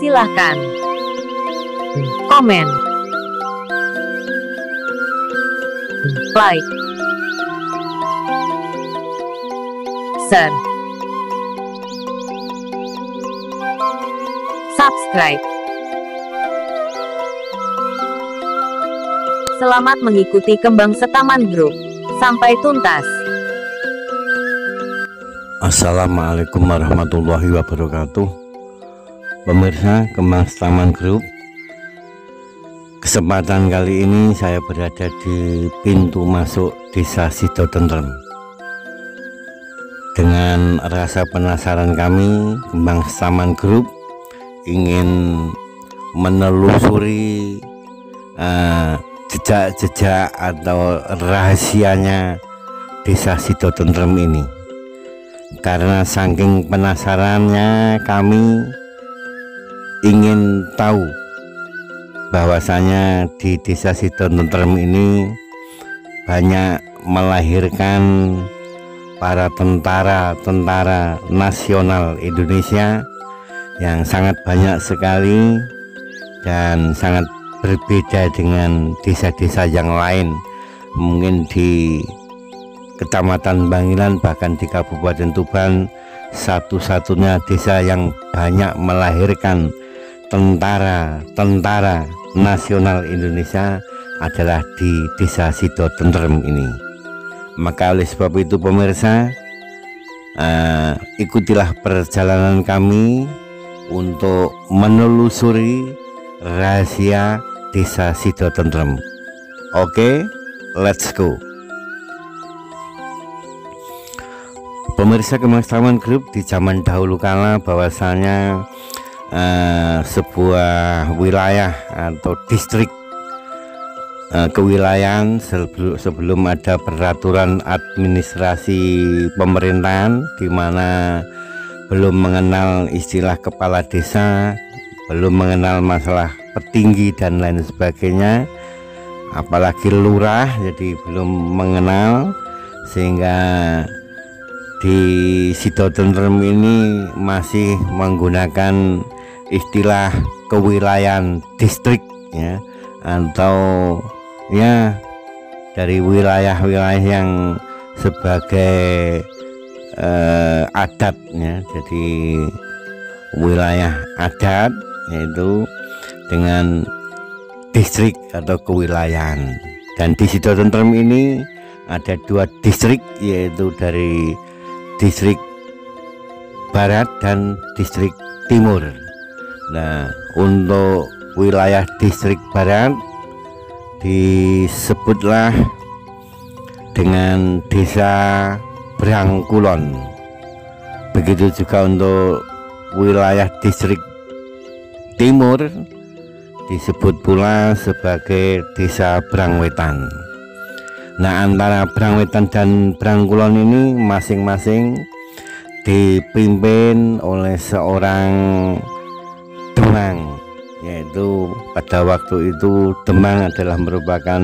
Silahkan komen, like, share, subscribe. Selamat mengikuti Kembang Setaman Group sampai tuntas. Assalamualaikum warahmatullahi wabarakatuh. Pemirsa Kembang Setaman Group, kesempatan kali ini saya berada di pintu masuk Desa Sidotentrem. Dengan rasa penasaran kami, Kembang Setaman Group ingin menelusuri jejak-jejak atau rahasianya Desa Sidotentrem ini. Karena saking penasarannya kami ingin tahu bahwasanya di Desa Sidotentrem ini banyak melahirkan para tentara nasional Indonesia yang sangat banyak sekali dan sangat berbeda dengan desa-desa yang lain. Mungkin di Kecamatan Bangilan, bahkan di Kabupaten Tuban, satu-satunya desa yang banyak melahirkan tentara nasional Indonesia adalah di Desa Sidotentrem ini. Maka oleh sebab itu pemirsa, ikutilah perjalanan kami untuk menelusuri rahasia Desa Sidotentrem. Oke, let's go. Pemirsa Kembang Setaman Group, di zaman dahulu kala bahwasanya sebuah wilayah atau distrik kewilayahan sebelum ada peraturan administrasi pemerintahan, di mana belum mengenal istilah kepala desa, belum mengenal masalah petinggi dan lain sebagainya, apalagi lurah, jadi belum mengenal, sehingga di Sidotentrem ini masih menggunakan istilah kewilayahan distrik ya, atau ya dari wilayah-wilayah yang sebagai adat ya, jadi wilayah adat, yaitu dengan distrik atau kewilayahan. Dan di Sidotentrem ini ada dua distrik, yaitu dari distrik barat dan distrik timur. Nah, untuk wilayah distrik barat disebutlah dengan Desa Brangkulon. Begitu juga untuk wilayah distrik timur disebut pula sebagai Desa Brangwetan. Nah, antara Brangwetan dan Brangkulon ini masing-masing dipimpin oleh seorang Demang, yaitu pada waktu itu Demang adalah merupakan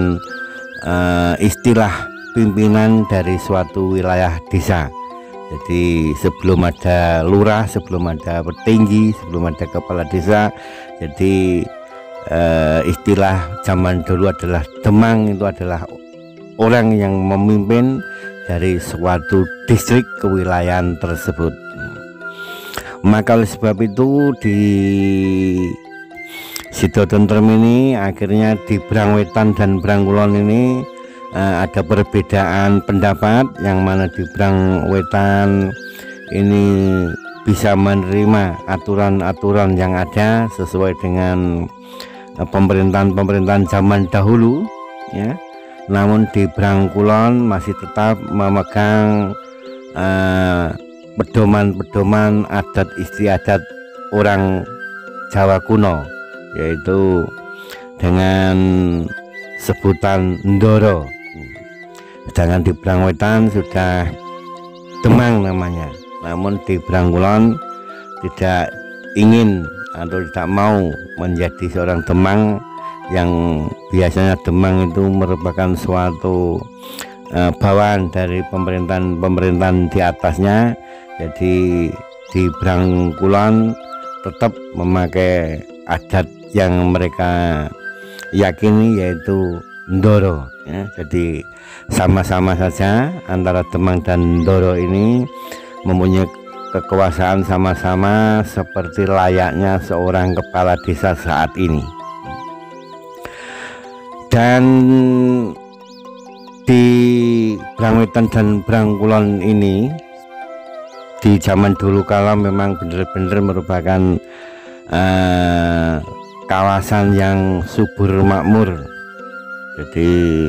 istilah pimpinan dari suatu wilayah desa. Jadi sebelum ada lurah, sebelum ada petinggi, sebelum ada kepala desa, jadi istilah zaman dulu adalah Demang, itu adalah orang yang memimpin dari suatu distrik kewilayahan tersebut. Maka oleh sebab itu di Sidotentrem ini akhirnya di Brangwetan dan Brangkulon ini ada perbedaan pendapat, yang mana di Brangwetan ini bisa menerima aturan-aturan yang ada sesuai dengan pemerintahan zaman dahulu ya. Namun di Brangkulon masih tetap memegang pedoman-pedoman adat istiadat orang Jawa kuno, yaitu dengan sebutan Ndoro. Sedangkan di Brangwetan sudah Demang namanya. Namun di Brangkulon tidak ingin atau tidak mau menjadi seorang Demang, yang biasanya Demang itu merupakan suatu bawaan dari pemerintahan di atasnya. Jadi di Brangkulon tetap memakai adat yang mereka yakini, yaitu Ndoro ya. Jadi sama-sama saja antara Demang dan Ndoro ini mempunyai kekuasaan sama-sama seperti layaknya seorang kepala desa saat ini. Dan di Brangwetan dan Brangkulon ini di zaman dulu kala memang benar-benar merupakan kawasan yang subur makmur. Jadi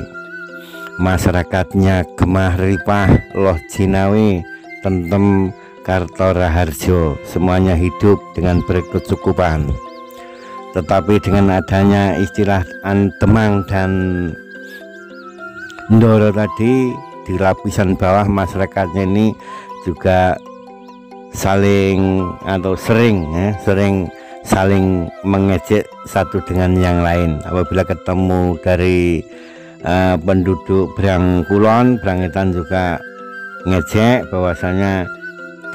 masyarakatnya gemah ripah, loh jinawi, tentem, karto raharjo, semuanya hidup dengan berkecukupan. Tetapi dengan adanya istilah Demang dan Ndoro tadi, di lapisan bawah masyarakatnya ini juga saling atau sering saling mengejek satu dengan yang lain. Apabila ketemu dari penduduk Brangkulon, Brangwetan juga ngejek bahwasanya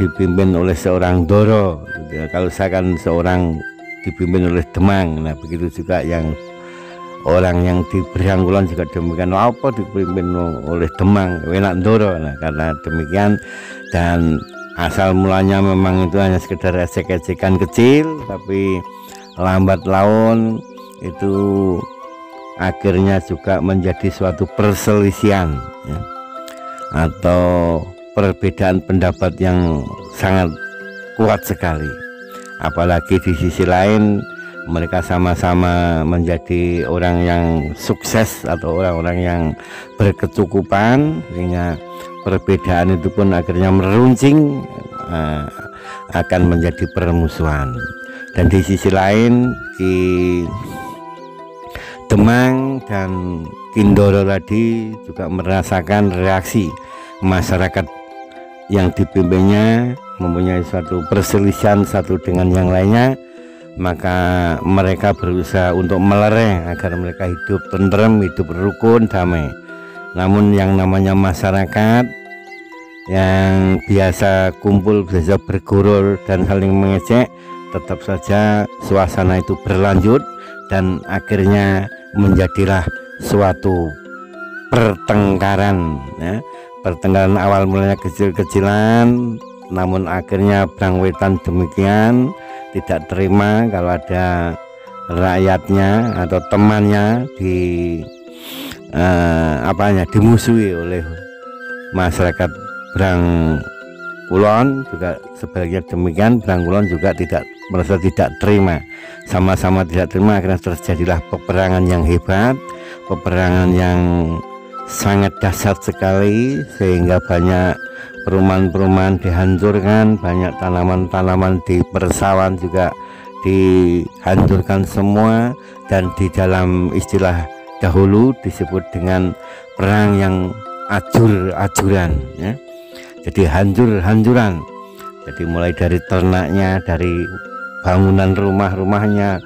dipimpin oleh seorang Ndoro. Kalau saya kan seorang dipimpin oleh Demang. Nah begitu juga yang orang yang di Brangkulon juga demikian, apa dipimpin oleh Demang, enak Ndoro. Nah karena demikian, dan asal mulanya memang itu hanya sekedar ejek-ejekan kecil, tapi lambat laun itu akhirnya juga menjadi suatu perselisihan ya, atau perbedaan pendapat yang sangat kuat sekali. Apalagi di sisi lain mereka sama-sama menjadi orang yang sukses atau orang-orang yang berkecukupan, sehingga perbedaan itu pun akhirnya meruncing akan menjadi permusuhan. Dan di sisi lain di Demang dan Ndoro tadi juga merasakan reaksi masyarakat yang dipimpinnya mempunyai suatu perselisihan satu dengan yang lainnya, maka mereka berusaha untuk melerai agar mereka hidup tentrem, hidup rukun, damai. Namun yang namanya masyarakat yang biasa kumpul, biasa bergurul dan saling mengejek, tetap saja suasana itu berlanjut dan akhirnya menjadilah suatu pertengkaran ya. Pertengkaran awal mulanya kecil-kecilan, namun akhirnya Brangwetan demikian tidak terima kalau ada rakyatnya atau temannya dimusuhi oleh masyarakat Brangkulon. Juga sebaliknya demikian, Brangkulon juga merasa tidak terima, sama-sama tidak terima. Akhirnya terjadilah peperangan yang hebat, peperangan yang sangat dahsyat sekali, sehingga banyak perumahan-perumahan dihancurkan, banyak tanaman-tanaman di persawahan juga dihancurkan semua. Dan di dalam istilah dahulu disebut dengan perang yang ajur-ajuran ya. Jadi hancur-hancuran. Jadi mulai dari ternaknya, dari bangunan rumah-rumahnya,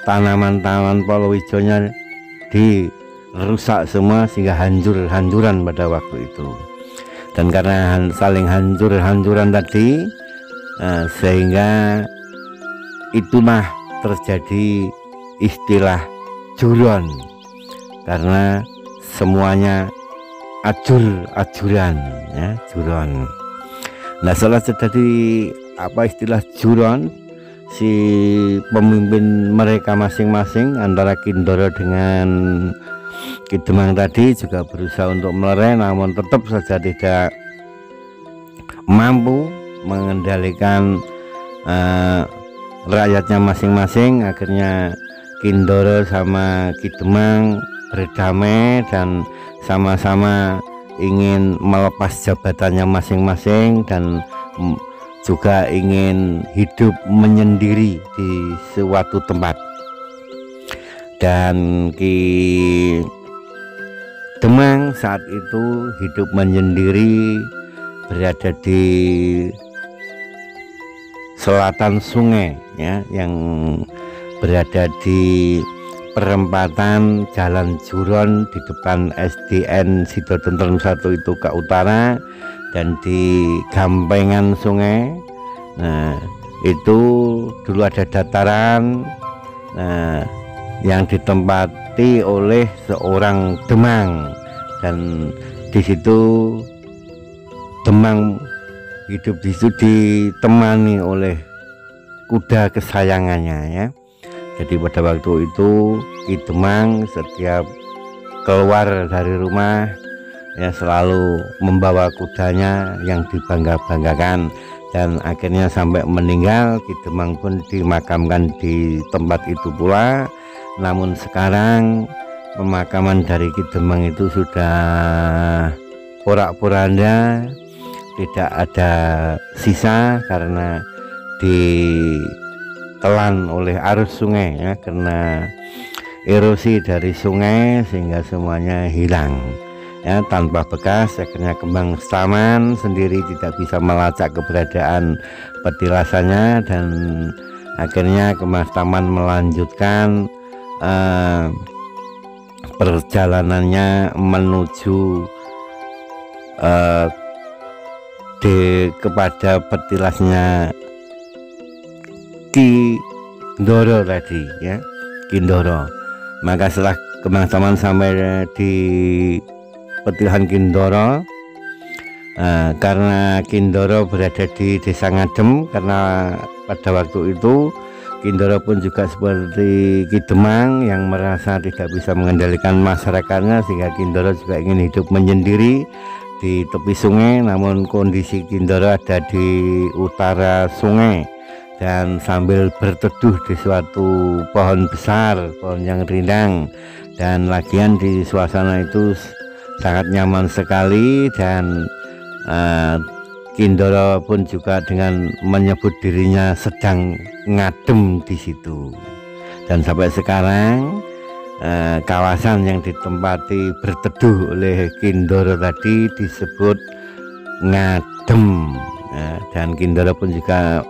tanaman-tanaman palawija dirusak semua, sehingga hancur-hancuran pada waktu itu. Dan karena saling hancur-hancuran tadi, sehingga itulah terjadi istilah juron, karena semuanya ajur-ajuran ya, juron. Nah setelah terjadi istilah juron, si pemimpin mereka masing-masing antara Ndoro dengan Demang tadi juga berusaha untuk melerai, namun tetap saja tidak mampu mengendalikan rakyatnya masing-masing. Akhirnya Ndoro sama Demang berdamai dan sama-sama ingin melepas jabatannya masing-masing dan juga ingin hidup menyendiri di suatu tempat. Dan Demang saat itu hidup menyendiri berada di selatan sungai ya, yang berada di perempatan Jalan Juron di depan SDN Sidotentrem 1 itu ke utara, dan di gampengan sungai. Nah itu dulu ada dataran yang ditempati oleh seorang Demang, dan di situ Demang hidup di situ ditemani oleh kuda kesayangannya ya. Jadi pada waktu itu Ki Demang setiap keluar dari rumah ya selalu membawa kudanya yang dibangga-banggakan, dan akhirnya sampai meninggal Ki Demang pun dimakamkan di tempat itu pula. Namun sekarang pemakaman dari Ki Demang itu sudah porak-poranda, tidak ada sisa karena ditelan oleh arus sungai ya, karena erosi dari sungai sehingga semuanya hilang ya, tanpa bekas. Akhirnya kembang taman sendiri tidak bisa melacak keberadaan petilasannya, dan akhirnya kembang taman melanjutkan perjalanannya menuju kepada petilasnya Ki Ndoro tadi ya, Ki Ndoro. Maka setelah kembang taman sampai di petilasan Ki Ndoro, karena Ki Ndoro berada di desa Ngadem, karena pada waktu itu Ki Ndoro pun juga seperti Ki Demang yang merasa tidak bisa mengendalikan masyarakatnya, sehingga Ki Ndoro juga ingin hidup menyendiri di tepi sungai. Namun kondisi Ki Ndoro ada di utara sungai dan sambil berteduh di suatu pohon besar, pohon yang rindang, dan lagian di suasana itu sangat nyaman sekali. Dan Ki Ndoro pun juga dengan menyebut dirinya sedang ngadem di situ. Dan sampai sekarang kawasan yang ditempati berteduh oleh Ki Ndoro tadi disebut Ngadem ya. Dan Ki Ndoro pun juga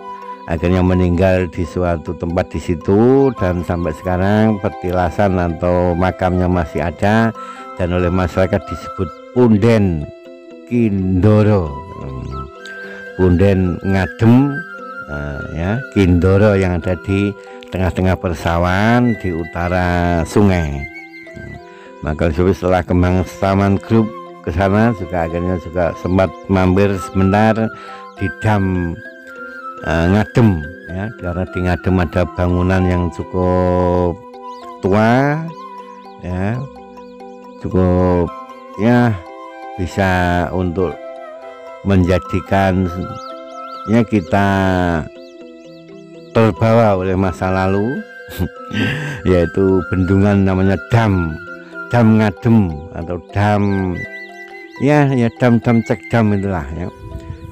akhirnya meninggal di suatu tempat di situ, dan sampai sekarang petilasan atau makamnya masih ada dan oleh masyarakat disebut Punden Ki Ndoro, Punden Ngadem ya, Ki Ndoro yang ada di tengah-tengah persawahan di utara sungai. Maka setelah kembang taman grup ke sana juga akhirnya juga sempat mampir sebentar di dam Ngadem ya, karena di Ngadem ada bangunan yang cukup tua ya, cukup ya bisa untuk menjadikan ya kita terbawa oleh masa lalu yaitu bendungan namanya dam Ngadem atau dam ya dam Cekdam itulah ya.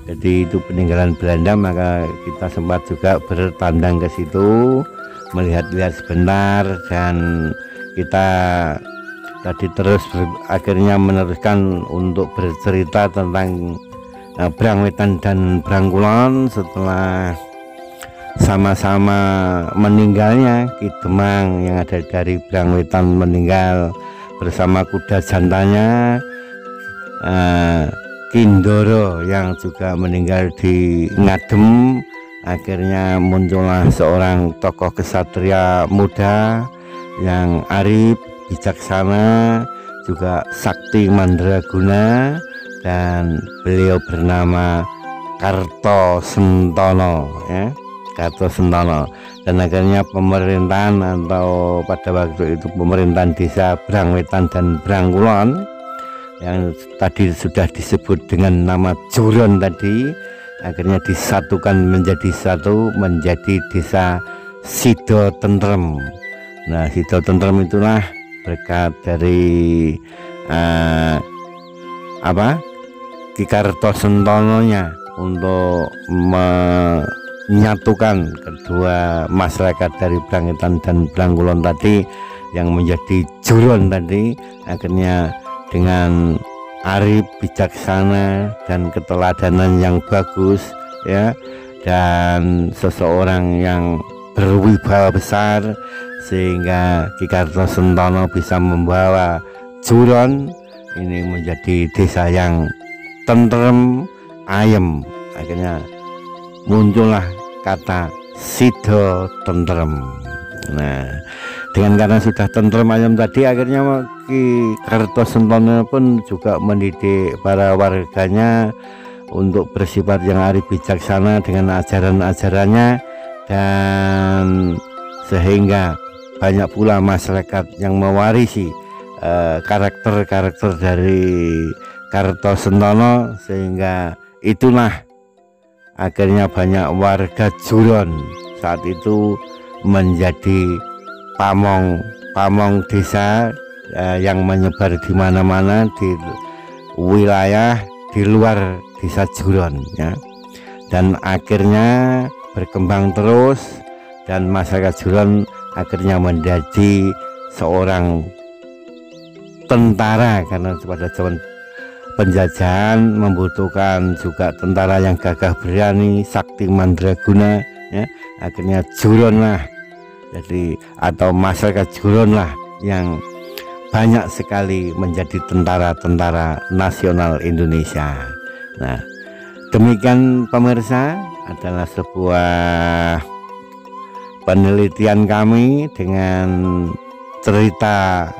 Jadi itu peninggalan Belanda, maka kita sempat juga bertandang ke situ, melihat-lihat sebentar, dan kita tadi terus akhirnya meneruskan untuk bercerita tentang Brangwetan dan Brangkulon setelah sama-sama meninggalnya Ki Demang yang ada dari Brangwetan meninggal bersama kuda jantannya, Ki Ndoro yang juga meninggal di Ngadem. Akhirnya muncullah seorang tokoh kesatria muda yang arif, bijaksana, juga sakti mandraguna, dan beliau bernama Kartosentono ya, Kartosentono. Dan akhirnya pemerintahan atau pada waktu itu pemerintahan desa Brangwetan dan Brangkulon yang tadi sudah disebut dengan nama Juron tadi, akhirnya disatukan menjadi satu, menjadi desa Sido Tentrem. Nah, Sido Tentrem itulah berkat dari Ki Kartosentononya untuk menyatukan kedua masyarakat dari Brangwetan dan Brangkulon tadi yang menjadi Juron tadi. Akhirnya dengan arif, bijaksana, dan keteladanan yang bagus ya, dan seseorang yang berwibawa besar, sehingga Ki Kartosentono bisa membawa Juron ini menjadi desa yang tentrem, ayem. Akhirnya muncullah kata sido tentrem. Nah, dengan karena sudah tentrem ayam tadi, akhirnya Ki Kartosentono pun juga mendidik para warganya untuk bersifat yang arif bijaksana dengan ajaran-ajarannya, dan sehingga banyak pula masyarakat yang mewarisi karakter-karakter dari Kartosentono, sehingga itulah akhirnya banyak warga Juron saat itu menjadi pamong desa yang menyebar di mana-mana di wilayah di luar desa Juron ya. Dan akhirnya berkembang terus, dan masyarakat Juron akhirnya menjadi seorang tentara, karena pada zaman penjajahan membutuhkan juga tentara yang gagah berani, sakti mandraguna ya. Akhirnya Juron lah, jadi atau masyarakat Juron lah yang banyak sekali menjadi tentara-tentara nasional Indonesia. Nah, demikian pemirsa, adalah sebuah penelitian kami dengan cerita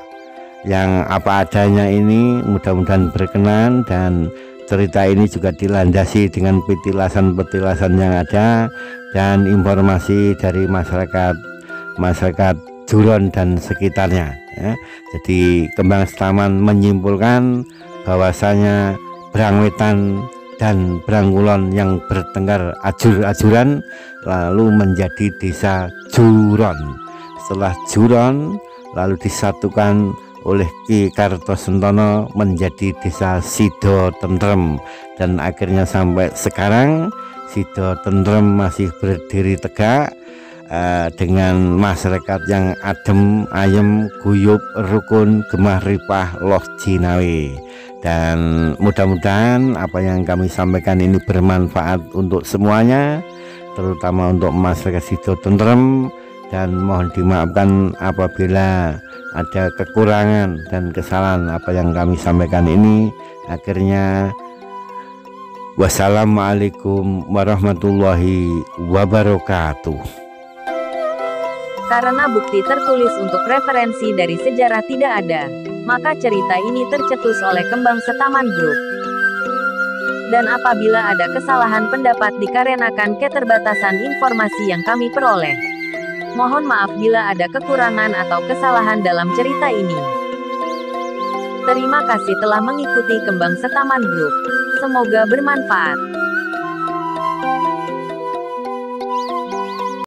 yang apa adanya ini, mudah-mudahan berkenan, dan cerita ini juga dilandasi dengan petilasan-petilasan yang ada dan informasi dari masyarakat Juron dan sekitarnya ya. Jadi Kembang Setaman menyimpulkan bahwasanya Brangwetan dan Brangkulon yang bertengkar ajur-ajuran lalu menjadi desa Juron. Setelah Juron lalu disatukan oleh Ki Kartosentono menjadi desa Sido Tentrem, dan akhirnya sampai sekarang Sido Tentrem masih berdiri tegak dengan masyarakat yang adem ayem, guyup, rukun, gemah ripah, loh jinawi. Dan mudah-mudahan apa yang kami sampaikan ini bermanfaat untuk semuanya, terutama untuk masyarakat Sido Tentrem, dan mohon dimaafkan apabila ada kekurangan dan kesalahan apa yang kami sampaikan ini. Akhirnya wassalamualaikum warahmatullahi wabarakatuh. Karena bukti tertulis untuk referensi dari sejarah tidak ada, maka cerita ini tercetus oleh Kembang Setaman Group. Dan apabila ada kesalahan pendapat dikarenakan keterbatasan informasi yang kami peroleh, mohon maaf bila ada kekurangan atau kesalahan dalam cerita ini. Terima kasih telah mengikuti Kembang Setaman Group. Semoga bermanfaat.